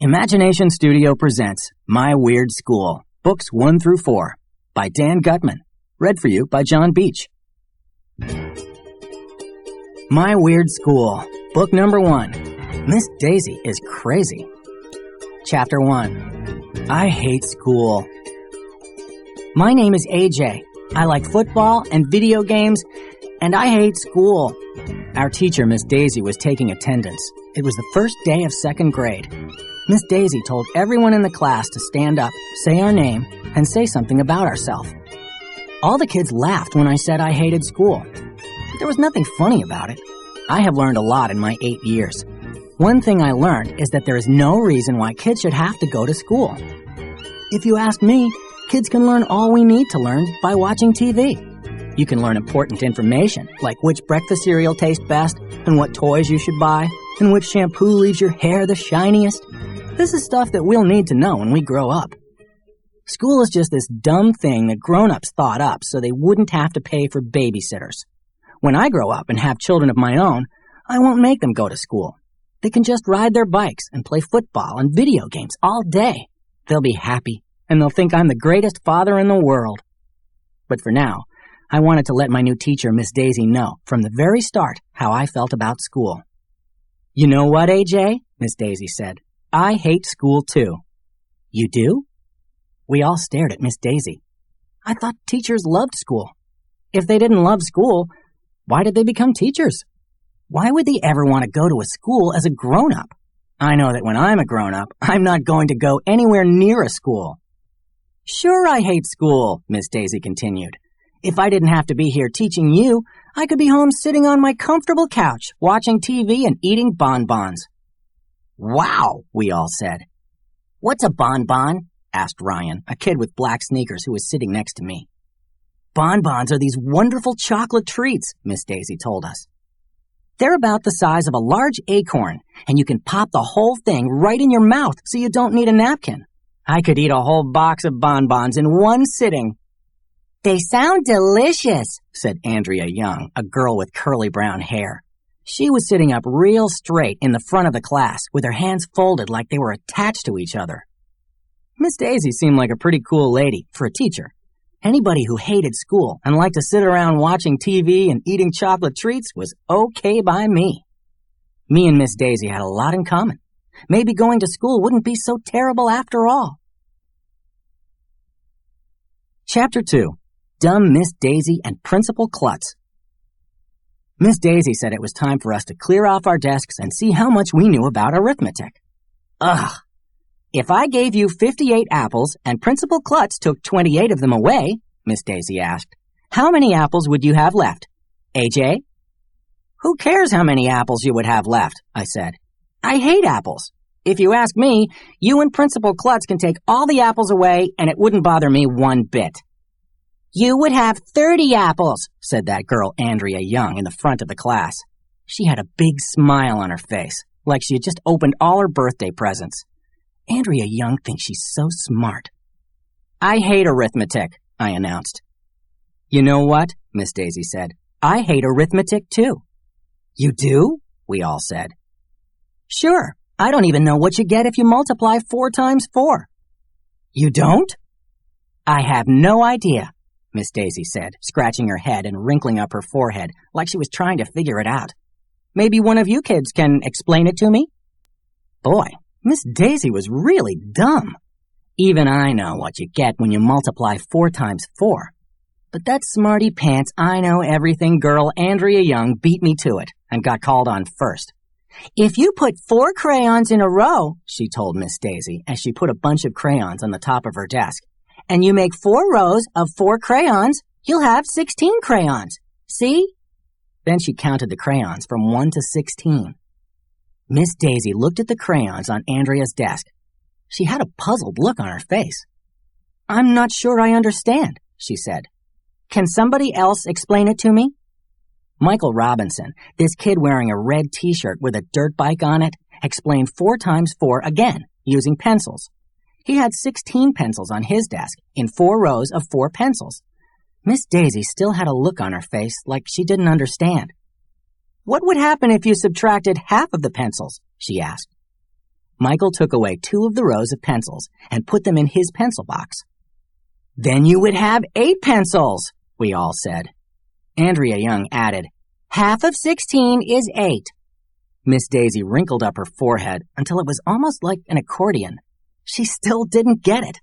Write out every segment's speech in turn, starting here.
Imagination Studio presents My Weird School, Books 1 through 4, by Dan Gutman. Read for you by John Beach. My Weird School, Book Number 1. Miss Daisy is Crazy. Chapter 1. I Hate School. My name is AJ. I like football and video games, and I hate school. Our teacher, Miss Daisy, was taking attendance. It was the first day of second grade. Miss Daisy told everyone in the class to stand up, say our name, and say something about ourselves. All the kids laughed when I said I hated school. There was nothing funny about it. I have learned a lot in my 8 years. One thing I learned is that there is no reason why kids should have to go to school. If you ask me, kids can learn all we need to learn by watching TV. You can learn important information, like which breakfast cereal tastes best, and what toys you should buy, and which shampoo leaves your hair the shiniest. This is stuff that we'll need to know when we grow up. School is just this dumb thing that grown-ups thought up so they wouldn't have to pay for babysitters. When I grow up and have children of my own, I won't make them go to school. They can just ride their bikes and play football and video games all day. They'll be happy, and they'll think I'm the greatest father in the world. But for now, I wanted to let my new teacher, Miss Daisy, know from the very start how I felt about school. You know what, AJ? Miss Daisy said. I hate school too. You do? We all stared at Miss Daisy. I thought teachers loved school. If they didn't love school, why did they become teachers? Why would they ever want to go to a school as a grown-up? I know that when I'm a grown-up, I'm not going to go anywhere near a school. Sure, I hate school, Miss Daisy continued. If I didn't have to be here teaching you, I could be home sitting on my comfortable couch, watching TV and eating bonbons. Wow, we all said. What's a bonbon? Asked Ryan, a kid with black sneakers who was sitting next to me. Bonbons are these wonderful chocolate treats, Miss Daisy told us. They're about the size of a large acorn, and you can pop the whole thing right in your mouth so you don't need a napkin. I could eat a whole box of bonbons in one sitting. They sound delicious, said Andrea Young, a girl with curly brown hair. She was sitting up real straight in the front of the class with her hands folded like they were attached to each other. Miss Daisy seemed like a pretty cool lady for a teacher. Anybody who hated school and liked to sit around watching TV and eating chocolate treats was okay by me. Me and Miss Daisy had a lot in common. Maybe going to school wouldn't be so terrible after all. Chapter 2. Dumb Miss Daisy and Principal Klutz. Miss Daisy said it was time for us to clear off our desks and see how much we knew about arithmetic. Ugh! If I gave you 58 apples and Principal Klutz took 28 of them away, Miss Daisy asked, how many apples would you have left? AJ? Who cares how many apples you would have left? I said. I hate apples. If you ask me, you and Principal Klutz can take all the apples away and it wouldn't bother me one bit. You would have 30 apples, said that girl Andrea Young in the front of the class. She had a big smile on her face, like she had just opened all her birthday presents. Andrea Young thinks she's so smart. I hate arithmetic, I announced. You know what? Miss Daisy said. I hate arithmetic too. You do? We all said. Sure, I don't even know what you get if you multiply 4 times 4. You don't? I have no idea, Miss Daisy said, scratching her head and wrinkling up her forehead like she was trying to figure it out. Maybe one of you kids can explain it to me? Boy, Miss Daisy was really dumb. Even I know what you get when you multiply 4 times 4. But that smarty pants I know everything girl Andrea Young beat me to it and got called on first. If you put 4 crayons in a row, she told Miss Daisy as she put a bunch of crayons on the top of her desk, and you make 4 rows of 4 crayons, you'll have 16 crayons. See? Then she counted the crayons from 1 to 16. Miss Daisy looked at the crayons on Andrea's desk. She had a puzzled look on her face. I'm not sure I understand, she said. Can somebody else explain it to me? Michael Robinson, this kid wearing a red t-shirt with a dirt bike on it, explained 4 times 4 again, using pencils. He had 16 pencils on his desk in 4 rows of 4 pencils. Miss Daisy still had a look on her face like she didn't understand. What would happen if you subtracted half of the pencils? She asked. Michael took away 2 of the rows of pencils and put them in his pencil box. "Then you would have 8 pencils," we all said. Andrea Young added, "Half of 16 is 8. Miss Daisy wrinkled up her forehead until it was almost like an accordion. She still didn't get it.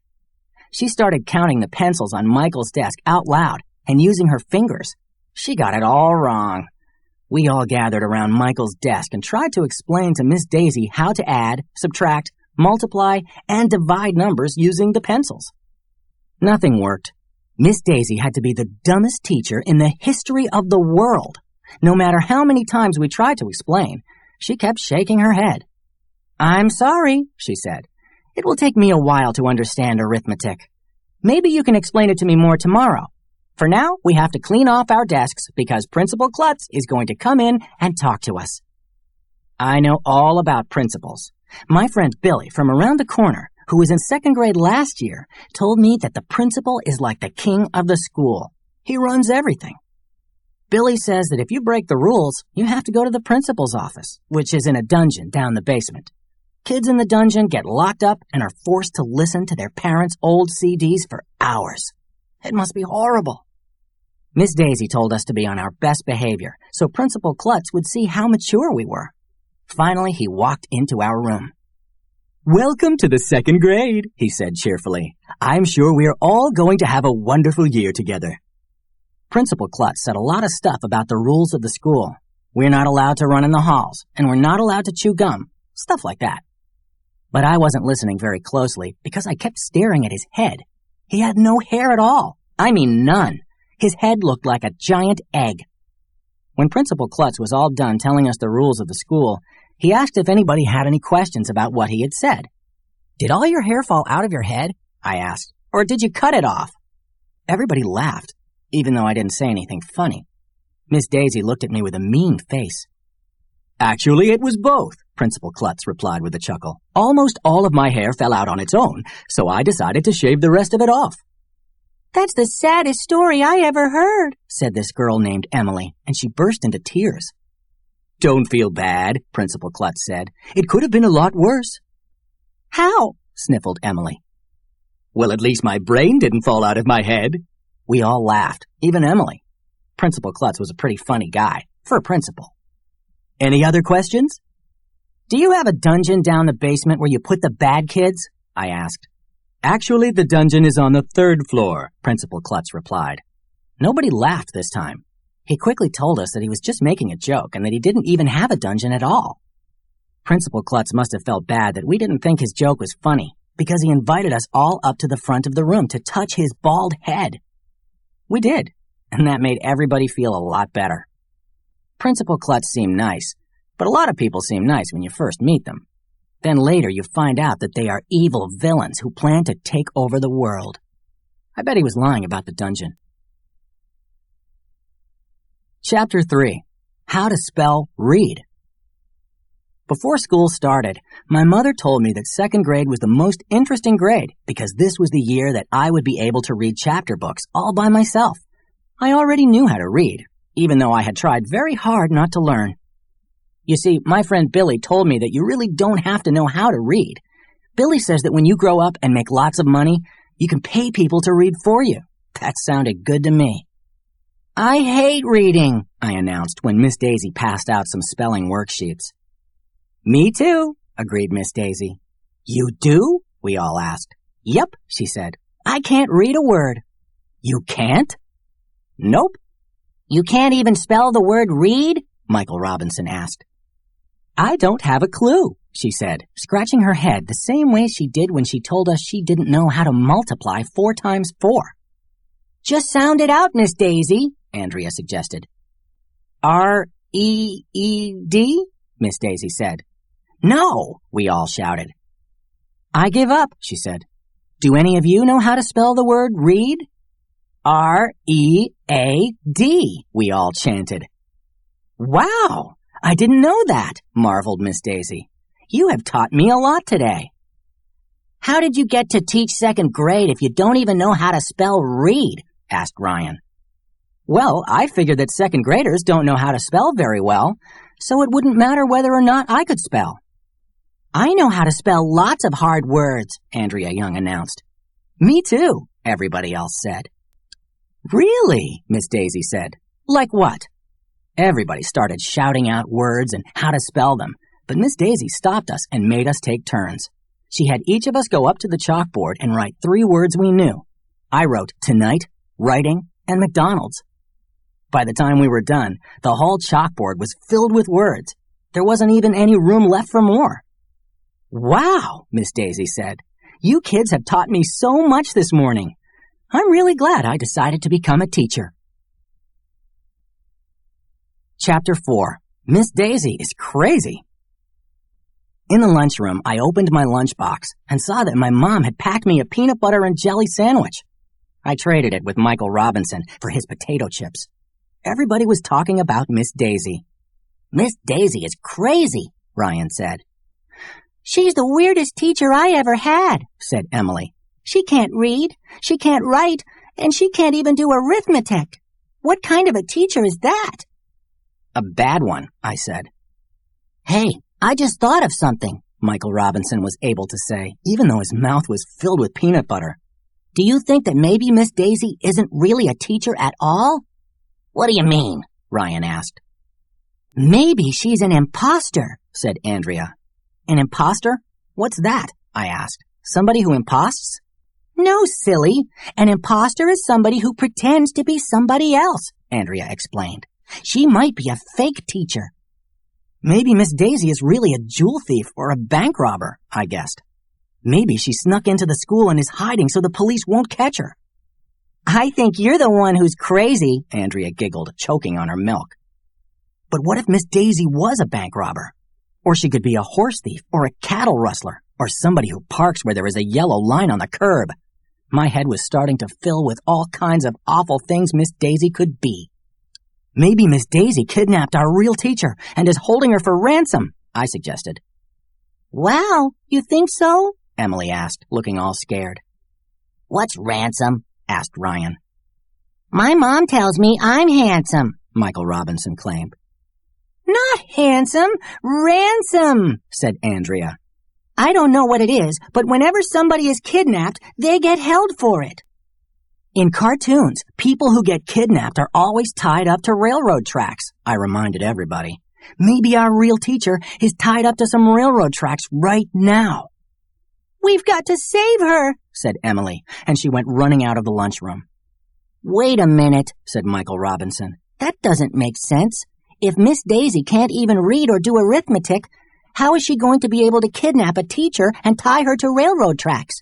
She started counting the pencils on Michael's desk out loud and using her fingers. She got it all wrong. We all gathered around Michael's desk and tried to explain to Miss Daisy how to add, subtract, multiply, and divide numbers using the pencils. Nothing worked. Miss Daisy had to be the dumbest teacher in the history of the world. No matter how many times we tried to explain, she kept shaking her head. "I'm sorry," she said. "It will take me a while to understand arithmetic. Maybe you can explain it to me more tomorrow. For now, we have to clean off our desks because Principal Klutz is going to come in and talk to us." I know all about principals. My friend Billy from around the corner, who was in 2nd grade last year, told me that the principal is like the king of the school. He runs everything. Billy says that if you break the rules, you have to go to the principal's office, which is in a dungeon down the basement. Kids in the dungeon get locked up and are forced to listen to their parents' old CDs for hours. It must be horrible. Miss Daisy told us to be on our best behavior, so Principal Klutz would see how mature we were. Finally, he walked into our room. "Welcome to the 2nd grade," he said cheerfully. "I'm sure we are all going to have a wonderful year together." Principal Klutz said a lot of stuff about the rules of the school. We're not allowed to run in the halls, and we're not allowed to chew gum, stuff like that. But I wasn't listening very closely because I kept staring at his head. He had no hair at all. I mean none. His head looked like a giant egg. When Principal Klutz was all done telling us the rules of the school, he asked if anybody had any questions about what he had said. "Did all your hair fall out of your head?" I asked. "Or did you cut it off?" Everybody laughed, even though I didn't say anything funny. Miss Daisy looked at me with a mean face. "Actually, it was both," Principal Klutz replied with a chuckle. "Almost all of my hair fell out on its own, so I decided to shave the rest of it off." "That's the saddest story I ever heard," said this girl named Emily, and she burst into tears. "Don't feel bad," Principal Klutz said. "It could have been a lot worse." "How?" sniffled Emily. "Well, at least my brain didn't fall out of my head." We all laughed, even Emily. Principal Klutz was a pretty funny guy, for a principal. "Any other questions?" "Do you have a dungeon down the basement where you put the bad kids?" I asked. "Actually, the dungeon is on the 3rd floor," Principal Klutz replied. Nobody laughed this time. He quickly told us that he was just making a joke and that he didn't even have a dungeon at all. Principal Klutz must have felt bad that we didn't think his joke was funny because he invited us all up to the front of the room to touch his bald head. We did, and that made everybody feel a lot better. Principal Klutz seemed nice, but a lot of people seem nice when you first meet them. Then later you find out that they are evil villains who plan to take over the world. I bet he was lying about the dungeon. Chapter 3. How to Spell Read. Before school started, my mother told me that 2nd grade was the most interesting grade because this was the year that I would be able to read chapter books all by myself. I already knew how to read, even though I had tried very hard not to learn. You see, my friend Billy told me that you really don't have to know how to read. Billy says that when you grow up and make lots of money, you can pay people to read for you. That sounded good to me. "I hate reading," I announced when Miss Daisy passed out some spelling worksheets. "Me too," agreed Miss Daisy. "You do?" we all asked. "Yep," she said. "I can't read a word." "You can't?" "Nope." "You can't even spell the word read?" Michael Robinson asked. "I don't have a clue," she said, scratching her head the same way she did when she told us she didn't know how to multiply 4 times 4. "Just sound it out, Miss Daisy," Andrea suggested. "R-E-E-D?" Miss Daisy said. "No," we all shouted. "I give up," she said. "Do any of you know how to spell the word read?" "R-E-A-D," we all chanted. "Wow! I didn't know that," marveled Miss Daisy. "You have taught me a lot today." "How did you get to teach 2nd grade if you don't even know how to spell read?" asked Ryan. "Well, I figured that 2nd graders don't know how to spell very well, so it wouldn't matter whether or not I could spell." I know how to spell lots of hard words, Andrea Young announced. Me too, everybody else said. Really? Miss Daisy said. Like what? Everybody started shouting out words and how to spell them, but Miss Daisy stopped us and made us take turns. She had each of us go up to the chalkboard and write 3 words we knew. I wrote tonight, writing, and McDonald's. By the time we were done, the whole chalkboard was filled with words. There wasn't even any room left for more. Wow, Miss Daisy said. You kids have taught me so much this morning. I'm really glad I decided to become a teacher. Chapter 4. Miss Daisy is crazy. In the lunchroom, I opened my lunchbox and saw that my mom had packed me a peanut butter and jelly sandwich. I traded it with Michael Robinson for his potato chips. Everybody was talking about Miss Daisy. Miss Daisy is crazy, Ryan said. She's the weirdest teacher I ever had, said Emily. She can't read, she can't write, and she can't even do arithmetic. What kind of a teacher is that? A bad one, I said. Hey, I just thought of something, Michael Robinson was able to say, even though his mouth was filled with peanut butter. Do you think that maybe Miss Daisy isn't really a teacher at all? What do you mean? Ryan asked. Maybe she's an imposter, said Andrea. An imposter? What's that? I asked. Somebody who imposts? No, silly. An imposter is somebody who pretends to be somebody else, Andrea explained. She might be a fake teacher. Maybe Miss Daisy is really a jewel thief or a bank robber, I guessed. Maybe she snuck into the school and is hiding so the police won't catch her. I think you're the one who's crazy, Andrea giggled, choking on her milk. But what if Miss Daisy was a bank robber? Or she could be a horse thief or a cattle rustler or somebody who parks where there is a yellow line on the curb. My head was starting to fill with all kinds of awful things Miss Daisy could be. Maybe Miss Daisy kidnapped our real teacher and is holding her for ransom, I suggested. Wow, you think so? Emily asked, looking all scared. What's ransom? Asked Ryan. My mom tells me I'm handsome, Michael Robinson claimed. Not handsome, ransom, said Andrea. I don't know what it is, but whenever somebody is kidnapped, they get held for it. In cartoons, people who get kidnapped are always tied up to railroad tracks, I reminded everybody. Maybe our real teacher is tied up to some railroad tracks right now. We've got to save her, said Emily, and she went running out of the lunchroom. Wait a minute, said Michael Robinson. That doesn't make sense. If Miss Daisy can't even read or do arithmetic, how is she going to be able to kidnap a teacher and tie her to railroad tracks?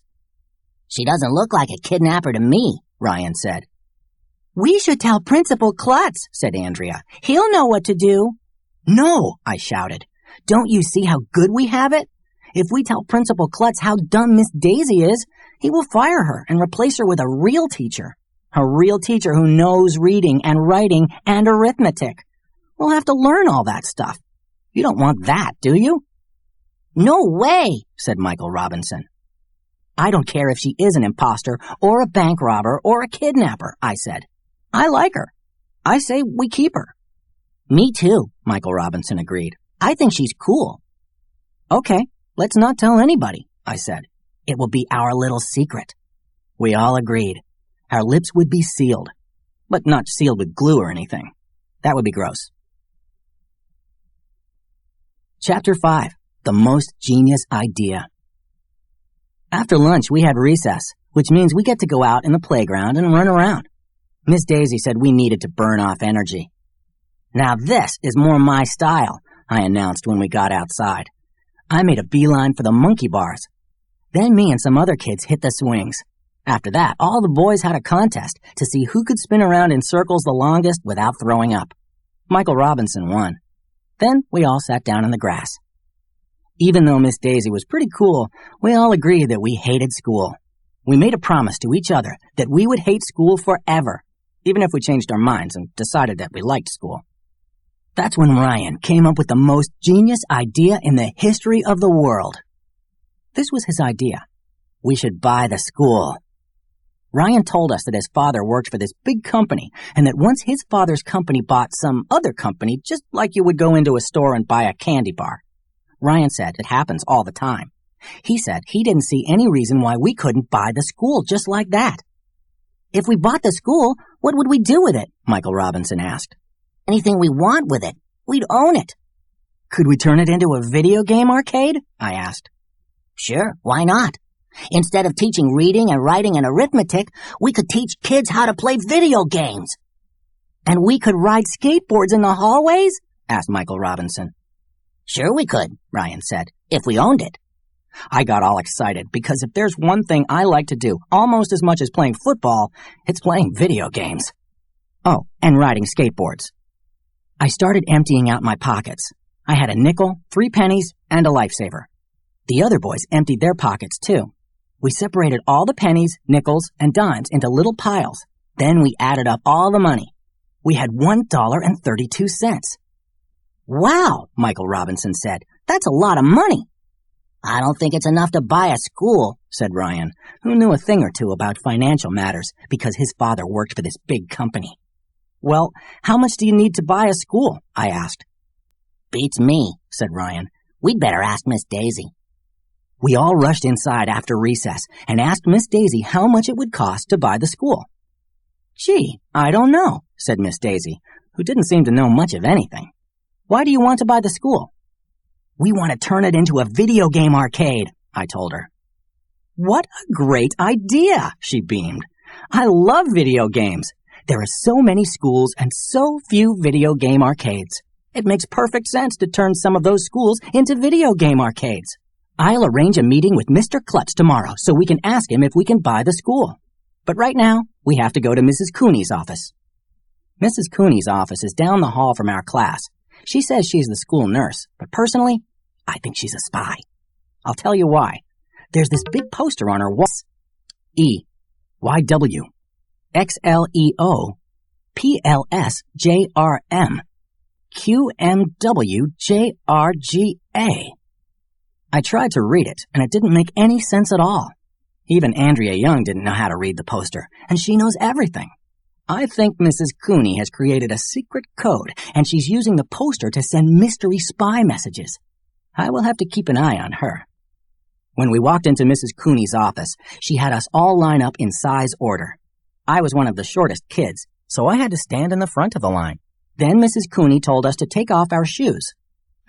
She doesn't look like a kidnapper to me, Ryan said. We should tell Principal Klutz, said Andrea. He'll know what to do. No, I shouted. Don't you see how good we have it? If we tell Principal Klutz how dumb Miss Daisy is, he will fire her and replace her with a real teacher. A real teacher who knows reading and writing and arithmetic. We'll have to learn all that stuff. You don't want that, do you? No way, said Michael Robinson. I don't care if she is an imposter or a bank robber or a kidnapper, I said. I like her. I say we keep her. Me too, Michael Robinson agreed. I think she's cool. Okay, let's not tell anybody, I said. It will be our little secret. We all agreed. Our lips would be sealed, but not sealed with glue or anything. That would be gross. Chapter 5. The Most Genius Idea. After lunch, we had recess, which means we get to go out in the playground and run around. Miss Daisy said we needed to burn off energy. Now this is more my style, I announced when we got outside. I made a beeline for the monkey bars. Then me and some other kids hit the swings. After that, all the boys had a contest to see who could spin around in circles the longest without throwing up. Michael Robinson won. Then we all sat down in the grass. Even though Miss Daisy was pretty cool, we all agreed that we hated school. We made a promise to each other that we would hate school forever, even if we changed our minds and decided that we liked school. That's when Ryan came up with the most genius idea in the history of the world. This was his idea. We should buy the school. Ryan told us that his father worked for this big company and that once his father's company bought some other company, just like you would go into a store and buy a candy bar. Ryan said it happens all the time. He said he didn't see any reason why we couldn't buy the school just like that. If we bought the school, what would we do with it? Michael Robinson asked. Anything we want with it. We'd own it. Could we turn it into a video game arcade? I asked. Sure, why not? Instead of teaching reading and writing and arithmetic, we could teach kids how to play video games. And we could ride skateboards in the hallways? Asked Michael Robinson. Sure we could, Ryan said, if we owned it. I got all excited because if there's one thing I like to do almost as much as playing football, it's playing video games. Oh, and riding skateboards. I started emptying out my pockets. I had a nickel, 3 pennies, and a lifesaver. The other boys emptied their pockets too. We separated all the pennies, nickels, and dimes into little piles. Then we added up all the money. We had $1.32. Wow, Michael Robinson said. That's a lot of money. I don't think it's enough to buy a school, said Ryan, who knew a thing or two about financial matters because his father worked for this big company. Well, how much do you need to buy a school? I asked. Beats me, said Ryan. We'd better ask Miss Daisy. We all rushed inside after recess and asked Miss Daisy how much it would cost to buy the school. Gee, I don't know, said Miss Daisy, who didn't seem to know much of anything. Why do you want to buy the school? We want to turn it into a video game arcade, I told her. What a great idea, she beamed. I love video games. There are so many schools and so few video game arcades. It makes perfect sense to turn some of those schools into video game arcades. I'll arrange a meeting with Mr. Klutz tomorrow so we can ask him if we can buy the school. But right now, we have to go to Mrs. Cooney's office. Mrs. Cooney's office is down the hall from our class. She says she's the school nurse, but personally, I think she's a spy. I'll tell you why. There's this big poster on her wall. E-Y-W X-L-E-O P-L-S-J-R-M Q-M-W-J-R-G-A. I tried to read it, and it didn't make any sense at all. Even Andrea Young didn't know how to read the poster, and she knows everything. I think Mrs. Cooney has created a secret code, and she's using the poster to send mystery spy messages. I will have to keep an eye on her. When we walked into Mrs. Cooney's office, she had us all line up in size order. I was one of the shortest kids, so I had to stand in the front of the line. Then Mrs. Cooney told us to take off our shoes.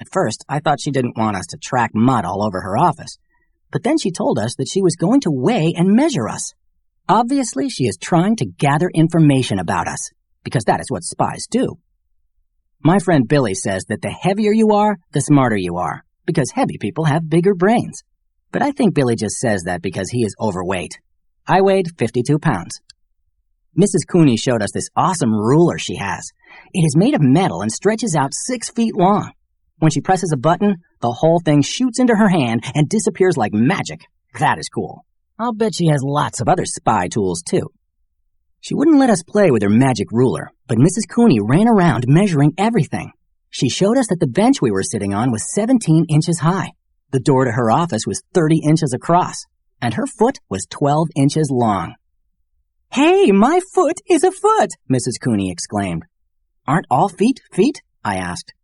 At first, I thought she didn't want us to track mud all over her office. But then she told us that she was going to weigh and measure us. Obviously, she is trying to gather information about us, because that is what spies do. My friend Billy says that the heavier you are, the smarter you are, because heavy people have bigger brains. But I think Billy just says that because he is overweight. I weighed 52 pounds. Mrs. Cooney showed us this awesome ruler she has. It is made of metal and stretches out 6 feet long. When she presses a button, the whole thing shoots into her hand and disappears like magic. That is cool. I'll bet she has lots of other spy tools, too. She wouldn't let us play with her magic ruler, but Mrs. Cooney ran around measuring everything. She showed us that the bench we were sitting on was 17 inches high. The door to her office was 30 inches across, and her foot was 12 inches long. Hey, my foot is a foot, Mrs. Cooney exclaimed. Aren't all feet feet? I asked.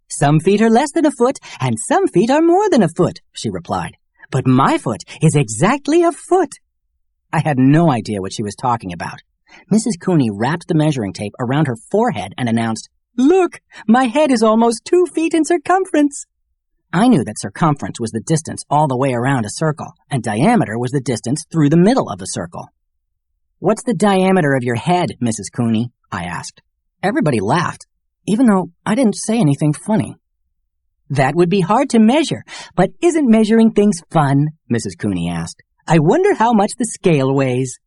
Some feet are less than a foot, and some feet are more than a foot, she replied. But my foot is exactly a foot. I had no idea what she was talking about. Mrs. Cooney wrapped the measuring tape around her forehead and announced, Look, my head is almost 2 feet in circumference. I knew that circumference was the distance all the way around a circle, and diameter was the distance through the middle of the circle. What's the diameter of your head, Mrs. Cooney? I asked. Everybody laughed, even though I didn't say anything funny. That would be hard to measure, but isn't measuring things fun? Mrs. Cooney asked. I wonder how much the scale weighs.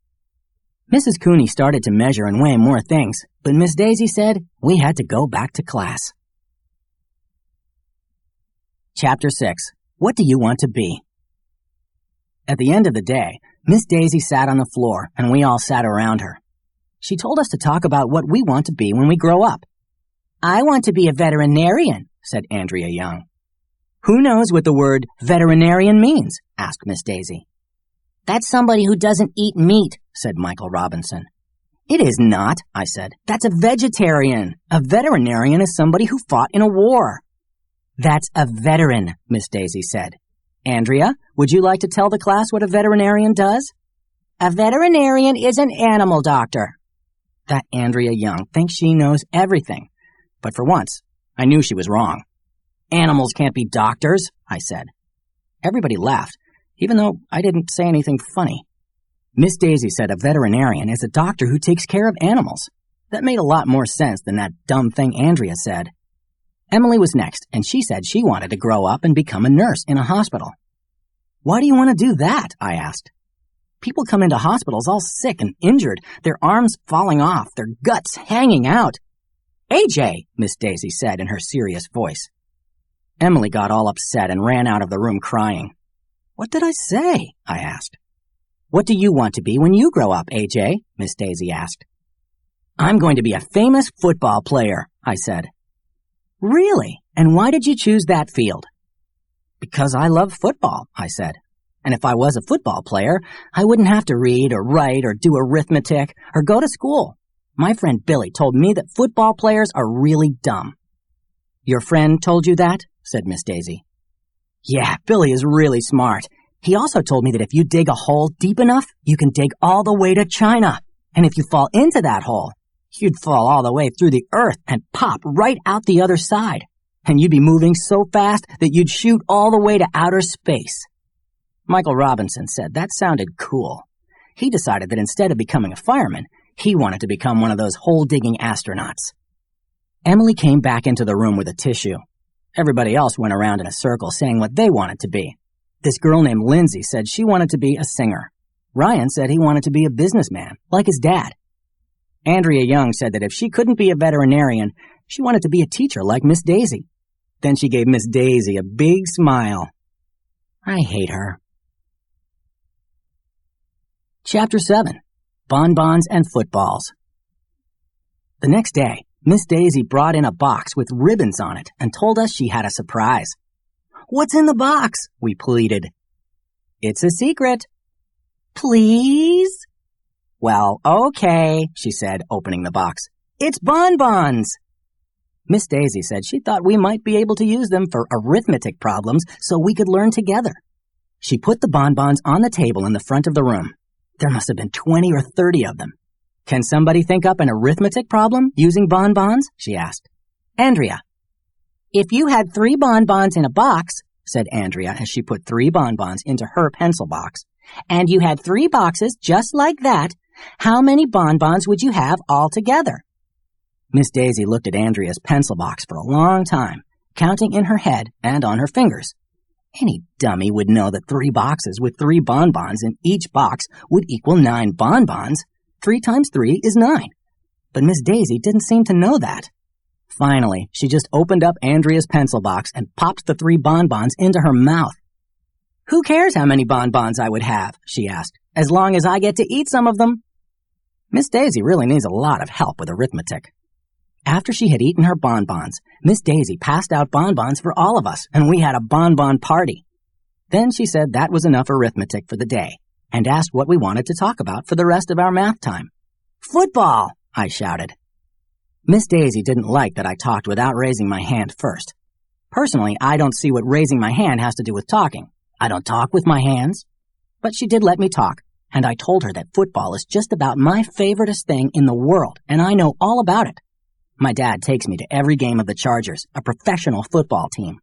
Mrs. Cooney started to measure and weigh more things, but Miss Daisy said we had to go back to class. Chapter 6. What do you want to be? At the end of the day, Miss Daisy sat on the floor, and we all sat around her. She told us to talk about what we want to be when we grow up. I want to be a veterinarian, said Andrea Young. Who knows what the word veterinarian means? Asked Miss Daisy. That's somebody who doesn't eat meat, said Michael Robinson. It is not, I said. That's a vegetarian. A veterinarian is somebody who fought in a war. That's a veteran, Miss Daisy said. Andrea, would you like to tell the class what a veterinarian does? A veterinarian is an animal doctor. That Andrea Young thinks she knows everything. But for once, I knew she was wrong. Animals can't be doctors, I said. Everybody laughed, even though I didn't say anything funny. Miss Daisy said a veterinarian is a doctor who takes care of animals. That made a lot more sense than that dumb thing Andrea said. Emily was next, and she said she wanted to grow up and become a nurse in a hospital. Why do you want to do that? I asked. People come into hospitals all sick and injured, their arms falling off, their guts hanging out. AJ, Miss Daisy said in her serious voice. Emily got all upset and ran out of the room crying. What did I say? I asked. What do you want to be when you grow up, AJ? Miss Daisy asked. I'm going to be a famous football player, I said. Really? And why did you choose that field? Because I love football, I said. And if I was a football player, I wouldn't have to read or write or do arithmetic or go to school. My friend Billy told me that football players are really dumb. Your friend told you that? Said Miss Daisy. Yeah, Billy is really smart. He also told me that if you dig a hole deep enough, you can dig all the way to China. And if you fall into that hole, you'd fall all the way through the earth and pop right out the other side. And you'd be moving so fast that you'd shoot all the way to outer space. Michael Robinson said that sounded cool. He decided that instead of becoming a fireman, he wanted to become one of those hole-digging astronauts. Emily came back into the room with a tissue. Everybody else went around in a circle saying what they wanted to be. This girl named Lindsay said she wanted to be a singer. Ryan said he wanted to be a businessman, like his dad. Andrea Young said that if she couldn't be a veterinarian, she wanted to be a teacher like Miss Daisy. Then she gave Miss Daisy a big smile. I hate her. Chapter 7. Bonbons and Footballs. The next day, Miss Daisy brought in a box with ribbons on it and told us she had a surprise. What's in the box? We pleaded. It's a secret. Please? Well, okay, she said, opening the box. It's bonbons. Miss Daisy said she thought we might be able to use them for arithmetic problems so we could learn together. She put the bonbons on the table in the front of the room. There must have been 20 or 30 of them. Can somebody think up an arithmetic problem using bonbons? She asked. Andrea. If you had 3 bonbons in a box, said Andrea as she put 3 bonbons into her pencil box, and you had 3 boxes just like that, how many bonbons would you have altogether? Miss Daisy looked at Andrea's pencil box for a long time, counting in her head and on her fingers. Any dummy would know that 3 boxes with 3 bonbons in each box would equal 9 bonbons. 3 times 3 is 9. But Miss Daisy didn't seem to know that. Finally, she just opened up Andrea's pencil box and popped the 3 bonbons into her mouth. Who cares how many bonbons I would have, she asked, as long as I get to eat some of them. Miss Daisy really needs a lot of help with arithmetic. After she had eaten her bonbons, Miss Daisy passed out bonbons for all of us, and we had a bonbon party. Then she said that was enough arithmetic for the day, and asked what we wanted to talk about for the rest of our math time. Football, I shouted. Miss Daisy didn't like that I talked without raising my hand first. Personally, I don't see what raising my hand has to do with talking. I don't talk with my hands. But she did let me talk, and I told her that football is just about my favoriteest thing in the world, and I know all about it. My dad takes me to every game of the Chargers, a professional football team.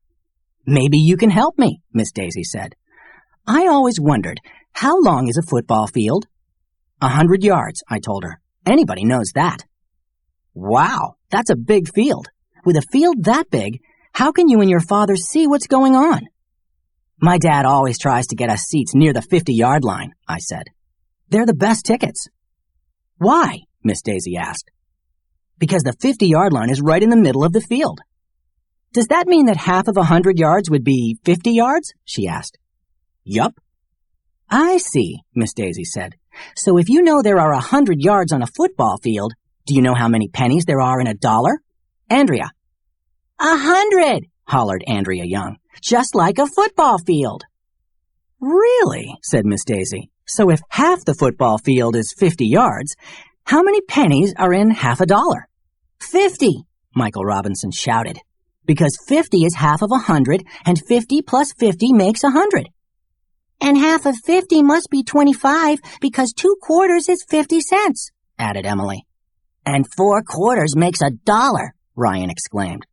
Maybe you can help me, Miss Daisy said. I always wondered, how long is a football field? 100 yards, I told her. Anybody knows that. Wow, that's a big field. With a field that big, how can you and your father see what's going on? My dad always tries to get us seats near the 50-yard line, I said. They're the best tickets. Why? Miss Daisy asked. Because the 50-yard line is right in the middle of the field. Does that mean that half of 100 yards would be 50 yards? She asked. Yup. I see, Miss Daisy said. So if you know there are 100 yards on a football field, do you know how many pennies there are in a dollar? Andrea. 100, hollered Andrea Young. Just like a football field. Really? Said Miss Daisy. So if half the football field is 50 yards, how many pennies are in half a dollar? 50, Michael Robinson shouted. Because 50 is half of 100, and 50 plus 50 makes 100. And half of 50 must be 25, because 2 quarters is 50 cents, added Emily. And 4 quarters makes $1, Ryan exclaimed.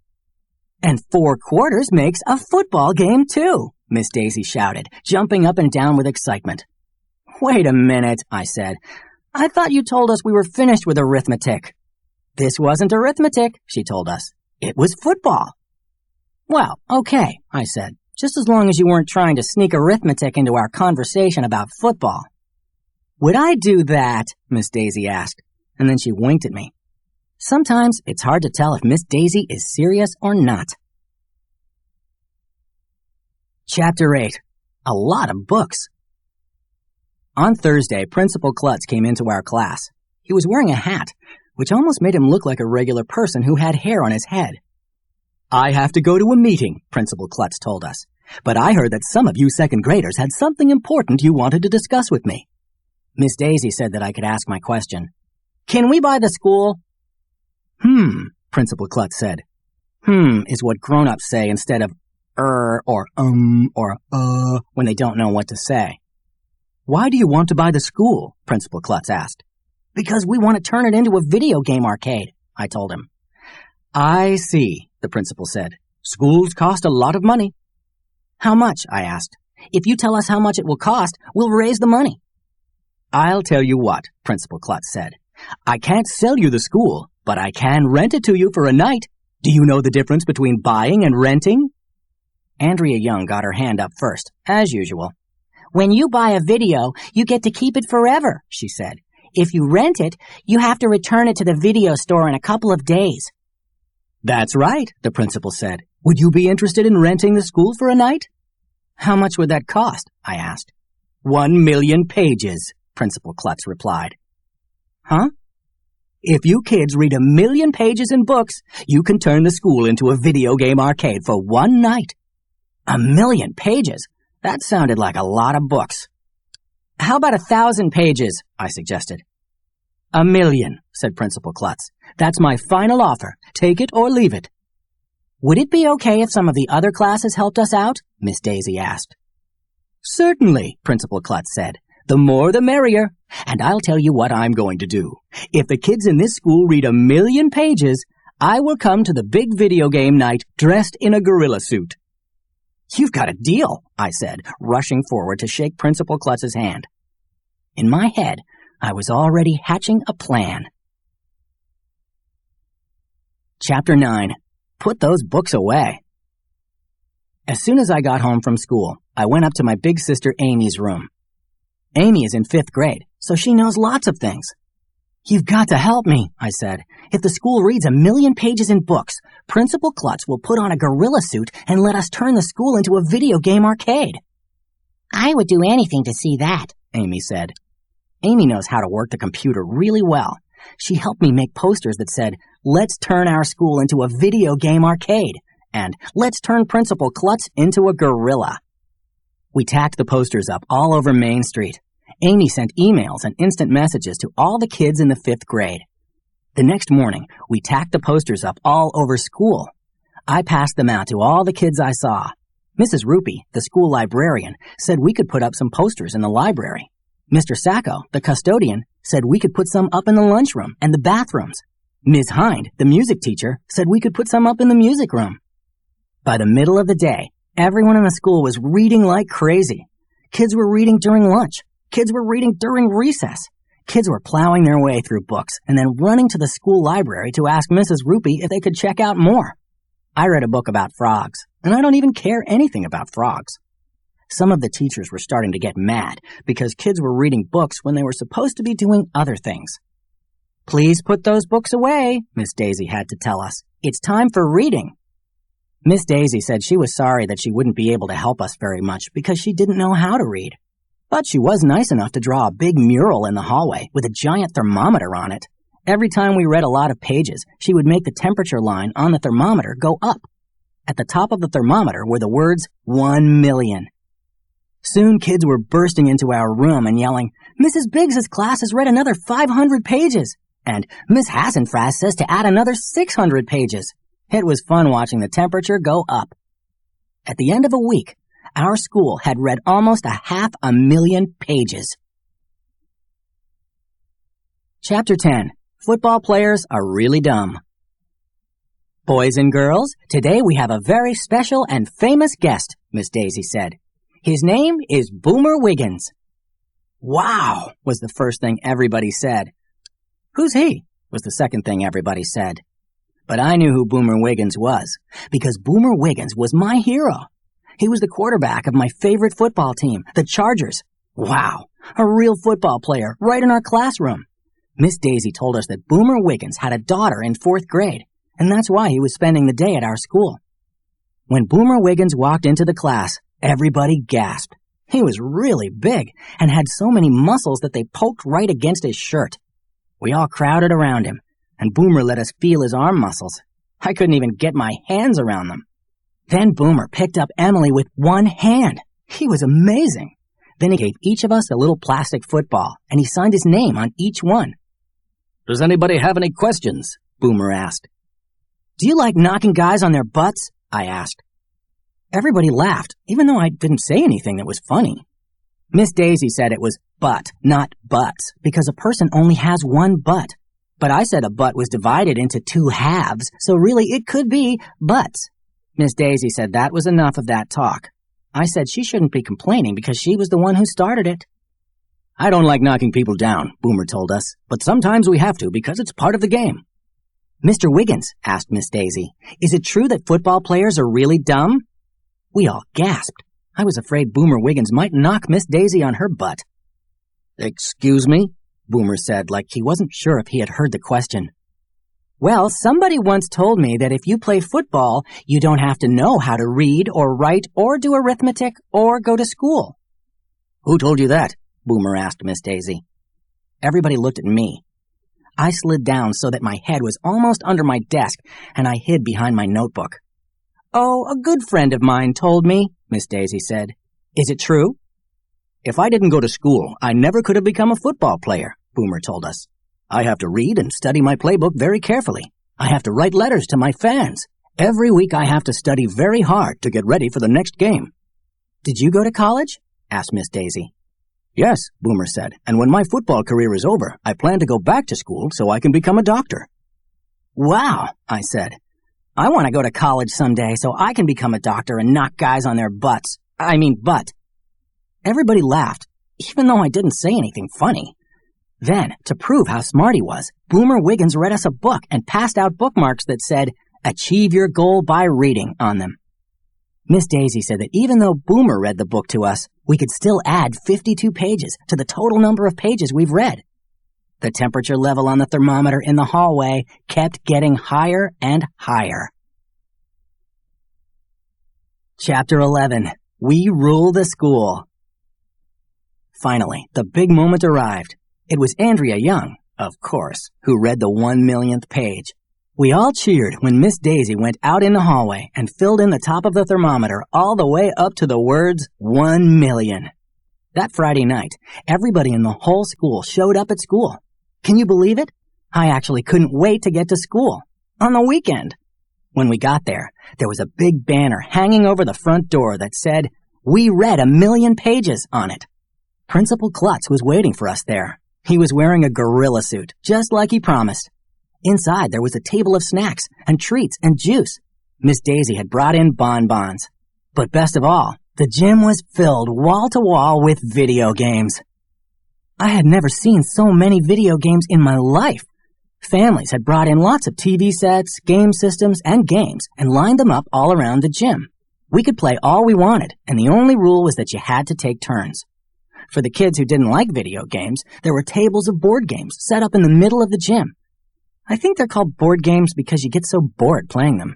And 4 quarters makes a football game, too, Miss Daisy shouted, jumping up and down with excitement. Wait a minute, I said. I thought you told us we were finished with arithmetic. This wasn't arithmetic, she told us. It was football. Well, okay, I said, just as long as you weren't trying to sneak arithmetic into our conversation about football. Would I do that? Miss Daisy asked, and then she winked at me. Sometimes it's hard to tell if Miss Daisy is serious or not. Chapter 8. A lot of books. On Thursday, Principal Klutz came into our class. He was wearing a hat, which almost made him look like a regular person who had hair on his head. I have to go to a meeting, Principal Klutz told us, but I heard that some of you second graders had something important you wanted to discuss with me. Miss Daisy said that I could ask my question. Can we buy the school? Principal Klutz said. Is what grown-ups say instead of or when they don't know what to say. Why do you want to buy the school? Principal Klutz asked. Because we want to turn it into a video game arcade, I told him. I see, the principal said. Schools cost a lot of money. How much? I asked. If you tell us how much it will cost, we'll raise the money. I'll tell you what, Principal Klutz said. I can't sell you the school, but I can rent it to you for a night. Do you know the difference between buying and renting? Andrea Young got her hand up first, as usual. When you buy a video, you get to keep it forever, she said. If you rent it, you have to return it to the video store in a couple of days. That's right, the principal said. Would you be interested in renting the school for a night? How much would that cost? I asked. 1 million pages, Principal Klutz replied. Huh? If you kids read 1 million pages in books, you can turn the school into a video game arcade for one night. 1 million pages? That sounded like a lot of books. How about 1,000 pages? I suggested. 1 million, said Principal Klutz. That's my final offer. Take it or leave it. Would it be okay if some of the other classes helped us out? Miss Daisy asked. Certainly, Principal Klutz said. The more the merrier. And I'll tell you what I'm going to do. If the kids in this school read 1 million pages, I will come to the big video game night dressed in a gorilla suit. You've got a deal, I said, rushing forward to shake Principal Klutz's hand. In my head, I was already hatching a plan. Chapter 9. Put those books away. As soon as I got home from school, I went up to my big sister Amy's room. Amy is in 5th grade, so she knows lots of things. You've got to help me, I said. If the school reads 1 million pages in books, Principal Klutz will put on a gorilla suit and let us turn the school into a video game arcade. I would do anything to see that, Amy said. Amy knows how to work the computer really well. She helped me make posters that said, "Let's turn our school into a video game arcade," and "Let's turn Principal Klutz into a gorilla." We tacked the posters up all over Main Street. Amy sent emails and instant messages to all the kids in the 5th grade. The next morning, we tacked the posters up all over school. I passed them out to all the kids I saw. Mrs. Rupee, the school librarian, said we could put up some posters in the library. Mr. Sacco, the custodian, said we could put some up in the lunchroom and the bathrooms. Ms. Hind, the music teacher, said we could put some up in the music room. By the middle of the day, everyone in the school was reading like crazy. Kids were reading during lunch. Kids were reading during recess. Kids were plowing their way through books and then running to the school library to ask Mrs. Rupee if they could check out more. I read a book about frogs, and I don't even care anything about frogs. Some of the teachers were starting to get mad because kids were reading books when they were supposed to be doing other things. "Please put those books away," Miss Daisy had to tell us. "It's time for reading." Miss Daisy said she was sorry that she wouldn't be able to help us very much because she didn't know how to read. But she was nice enough to draw a big mural in the hallway with a giant thermometer on it. Every time we read a lot of pages, she would make the temperature line on the thermometer go up. At the top of the thermometer were the words 1 million. Soon kids were bursting into our room and yelling, "Mrs. Biggs's class has read another 500 pages, and Miss Hassenfraz says to add another 600 pages. It was fun watching the temperature go up. At the end of a week, our school had read almost 500,000 pages. Chapter 10. Football players are really dumb. Boys and girls, today we have a very special and famous guest, Miss Daisy said. His name is Boomer Wiggins. Wow, was the first thing everybody said. Who's he? Was the second thing everybody said. But I knew who Boomer Wiggins was, because Boomer Wiggins was my hero. He was the quarterback of my favorite football team, the Chargers. Wow, a real football player right in our classroom. Miss Daisy told us that Boomer Wiggins had a daughter in 4th grade, and that's why he was spending the day at our school. When Boomer Wiggins walked into the class, everybody gasped. He was really big and had so many muscles that they poked right against his shirt. We all crowded around him, and Boomer let us feel his arm muscles. I couldn't even get my hands around them. Then Boomer picked up Emily with one hand. He was amazing. Then he gave each of us a little plastic football, and he signed his name on each one. "Does anybody have any questions?" Boomer asked. "Do you like knocking guys on their butts?" I asked. Everybody laughed, even though I didn't say anything that was funny. Miss Daisy said it was butt, not butts, because a person only has one butt. But I said a butt was divided into 2 halves, so really it could be butts. Miss Daisy said that was enough of that talk. I said she shouldn't be complaining because she was the one who started it. "I don't like knocking people down," Boomer told us, "but sometimes we have to because it's part of the game." "Mr. Wiggins," asked Miss Daisy, "is it true that football players are really dumb?" We all gasped. I was afraid Boomer Wiggins might knock Miss Daisy on her butt. "Excuse me?" Boomer said, like he wasn't sure if he had heard the question. "Well, somebody once told me that if you play football, you don't have to know how to read or write or do arithmetic or go to school." "Who told you that?" Boomer asked Miss Daisy. Everybody looked at me. I slid down so that my head was almost under my desk, and I hid behind my notebook. "Oh, a good friend of mine told me," Miss Daisy said. "Is it true?" "If I didn't go to school, I never could have become a football player," Boomer told us. "I have to read and study my playbook very carefully. I have to write letters to my fans. Every week I have to study very hard to get ready for the next game." "Did you go to college?" asked Miss Daisy. "Yes," Boomer said, "and when my football career is over, I plan to go back to school so I can become a doctor." "Wow," I said. "I want to go to college someday so I can become a doctor and knock guys on their butt. Everybody laughed, even though I didn't say anything funny. Then, to prove how smart he was, Boomer Wiggins read us a book and passed out bookmarks that said, "Achieve your goal by reading" on them. Miss Daisy said that even though Boomer read the book to us, we could still add 52 pages to the total number of pages we've read. The temperature level on the thermometer in the hallway kept getting higher and higher. Chapter 11. We Rule the School. Finally, the big moment arrived. It was Andrea Young, of course, who read the 1,000,000th page. We all cheered when Miss Daisy went out in the hallway and filled in the top of the thermometer all the way up to the words 1,000,000. That Friday night, everybody in the whole school showed up at school. Can you believe it? I actually couldn't wait to get to school. On the weekend. When we got there, there was a big banner hanging over the front door that said, "We read 1,000,000 pages" on it. Principal Klutz was waiting for us there. He was wearing a gorilla suit, just like he promised. Inside, there was a table of snacks and treats and juice. Miss Daisy had brought in bonbons. But best of all, the gym was filled wall to wall with video games. I had never seen so many video games in my life. Families had brought in lots of TV sets, game systems, and games and lined them up all around the gym. We could play all we wanted, and the only rule was that you had to take turns. For the kids who didn't like video games, there were tables of board games set up in the middle of the gym. I think they're called board games because you get so bored playing them.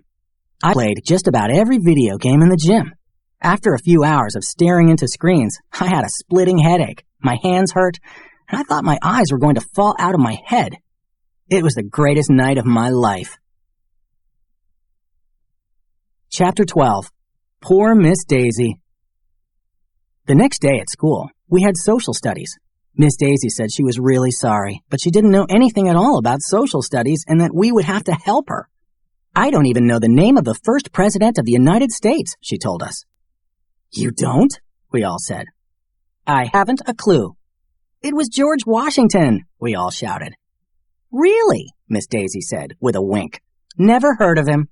I played just about every video game in the gym. After a few hours of staring into screens, I had a splitting headache, my hands hurt, and I thought my eyes were going to fall out of my head. It was the greatest night of my life. Chapter 12. Poor Miss Daisy. The next day at school, we had social studies. Miss Daisy said she was really sorry, but she didn't know anything at all about social studies and that we would have to help her. I don't even know the name of the first president of the United States, she told us. You don't? We all said. I haven't a clue. It was George Washington, we all shouted. Really? Miss Daisy said, with a wink. Never heard of him.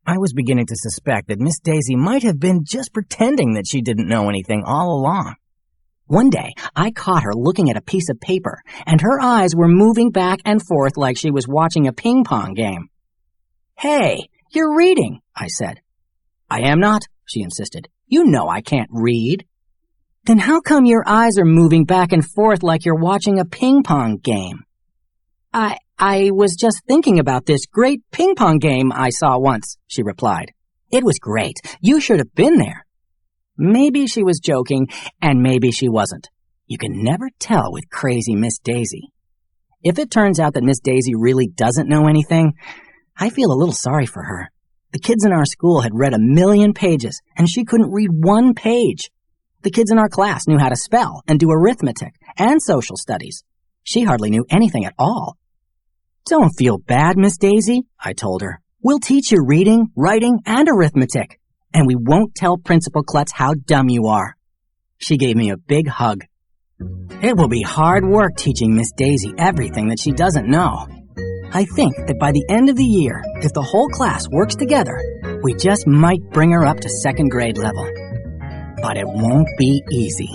I was beginning to suspect that Miss Daisy might have been just pretending that she didn't know anything all along. One day, I caught her looking at a piece of paper, and her eyes were moving back and forth like she was watching a ping-pong game. Hey, you're reading, I said. I am not, she insisted. You know I can't read. Then how come your eyes are moving back and forth like you're watching a ping-pong game? I was just thinking about this great ping-pong game I saw once, she replied. It was great. You should have been there. Maybe she was joking, and maybe she wasn't. You can never tell with crazy Miss Daisy. If it turns out that Miss Daisy really doesn't know anything, I feel a little sorry for her. The kids in our school had read 1,000,000 pages, and she couldn't read one page. The kids in our class knew how to spell and do arithmetic and social studies. She hardly knew anything at all. Don't feel bad, Miss Daisy, I told her. We'll teach you reading, writing, and arithmetic, and we won't tell Principal Klutz how dumb you are. She gave me a big hug. It will be hard work teaching Miss Daisy everything that she doesn't know. I think that by the end of the year, if the whole class works together, we just might bring her up to second grade level. But it won't be easy.